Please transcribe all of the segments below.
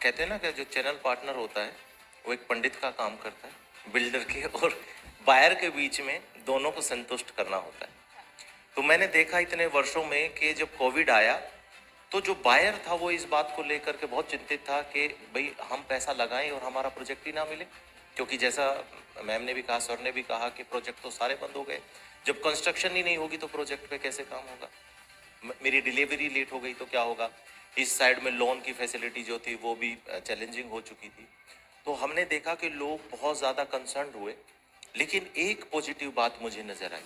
कहते हैं ना कि जो चैनल पार्टनर होता है वो एक पंडित का काम करता है, बिल्डर के और बायर के बीच में दोनों को संतुष्ट करना होता है। तो मैंने देखा इतने वर्षों में कि जब कोविड आया तो जो बायर था वो इस बात को लेकर के बहुत चिंतित था कि भाई हम पैसा लगाएं और हमारा प्रोजेक्ट ही ना मिले, क्योंकि जैसा मैम ने भी कहा, सर ने भी कहा कि प्रोजेक्ट तो सारे बंद हो गए। जब कंस्ट्रक्शन ही नहीं होगी तो प्रोजेक्ट पे कैसे काम होगा? मेरी डिलीवरी लेट हो गई तो क्या होगा? इस साइड में लोन की फैसिलिटी जो थी वो भी चैलेंजिंग हो चुकी थी। तो हमने देखा कि लोग बहुत ज़्यादा कंसर्न हुए, लेकिन एक पॉजिटिव बात मुझे नज़र आई।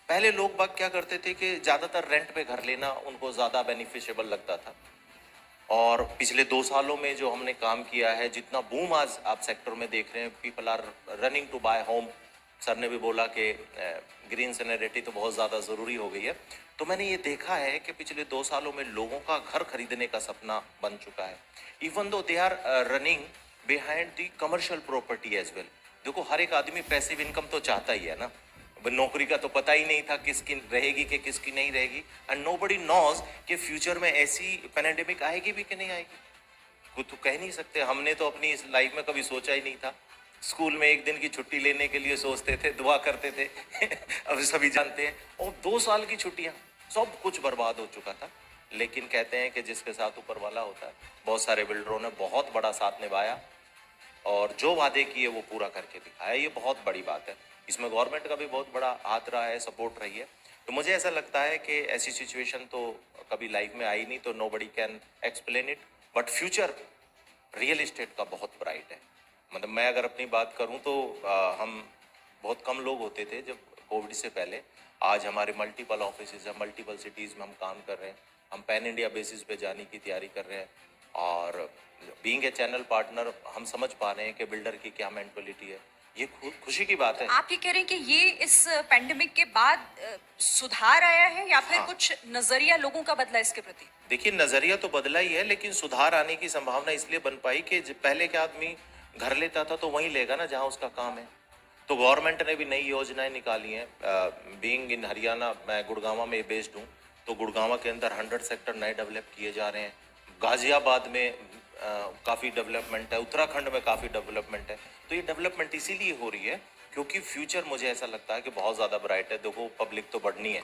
पहले लोग बाग क्या करते थे कि ज़्यादातर रेंट पे घर लेना उनको ज़्यादा बेनिफिशियबल लगता था, और पिछले 2 सालों में जो हमने काम किया है, जितना बूम आज आप सेक्टर में देख रहे हैं, people are running to buy home. Sir ने भी बोला कि ग्रीन सिनेरिटी तो बहुत ज़्यादा ज़रूरी हो गई है। तो मैंने ये देखा है कि पिछले 2 सालों में लोगों का घर खरीदने का सपना बन चुका है, even though they are running behind the commercial property as well. देखो, हर एक आदमी पैसिव इनकम तो चाहता ही है ना। नौकरी का तो पता ही नहीं था किसकी रहेगी कि किसकी नहीं रहेगी, एंड नोबडी नोज कि फ्यूचर में ऐसी पैंडेमिक आएगी भी कि नहीं आएगी। कुछ तो कह नहीं सकते। हमने तो अपनी इस लाइफ में कभी सोचा ही नहीं था। स्कूल में एक दिन की छुट्टी लेने के लिए सोचते थे, दुआ करते थे अब सभी जानते हैं। और 2 साल की छुट्टियां, सब कुछ बर्बाद हो चुका था। लेकिन कहते हैं कि जिसके साथ ऊपर वाला होता है, बहुत सारे बिल्डरों ने बहुत बड़ा साथ निभाया और जो वादे किए वो पूरा करके दिखाया। ये बहुत बड़ी बात है। इसमें गवर्नमेंट का भी बहुत बड़ा हाथ रहा है, सपोर्ट रही है। तो मुझे ऐसा लगता है कि ऐसी सिचुएशन तो कभी लाइफ में आई नहीं, तो nobody can explain it. But future real estate का बहुत ब्राइट है। मतलब मैं अगर अपनी बात करूं तो हम बहुत कम लोग होते थे जब कोविड से पहले। आज हमारे मल्टीपल ऑफिसेज हैं, मल्टीपल सिटीज़ में हम काम कर रहे हैं। हम पैन इंडिया बेसिस पे जाने की तैयारी कर रहे हैं, और बीइंग ए चैनल पार्टनर हम समझ पा रहे हैं कि बिल्डर की क्या मेंटलिटी है। ये खुशी की बात है। आप ये कह रहे हैं कि ये इस पेंडेमिक के बाद सुधार आया है या फिर हाँ। कुछ नजरिया लोगों का बदला इसके प्रति? देखिए, नज़रिया तो बदला ही है, लेकिन सुधार आने की संभावना इसलिए बन पाई कि पहले के आदमी घर लेता था तो वहीं लेगा ना जहां उसका काम है। तो गवर्नमेंट ने भी नई योजनाएं निकाली हैं। बीइंग इन हरियाणा, मैं गुड़गांव में बेस्ड हूँ, तो गुड़गांव के अंदर 100 सेक्टर नए डेवलप किए जा रहे हैं। गाजियाबाद में काफ़ी डेवलपमेंट है, उत्तराखंड में काफ़ी डेवलपमेंट है। तो ये डेवलपमेंट इसीलिए हो रही है क्योंकि फ्यूचर मुझे ऐसा लगता है कि बहुत ज़्यादा ब्राइट है। देखो, पब्लिक तो बढ़नी है,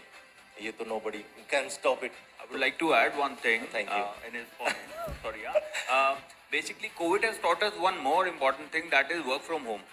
ये तो nobody can stop it. I would like to add one thing. Thank you. In his point. Sorry, yeah. Basically, COVID has taught us one more important thing, that is work from home.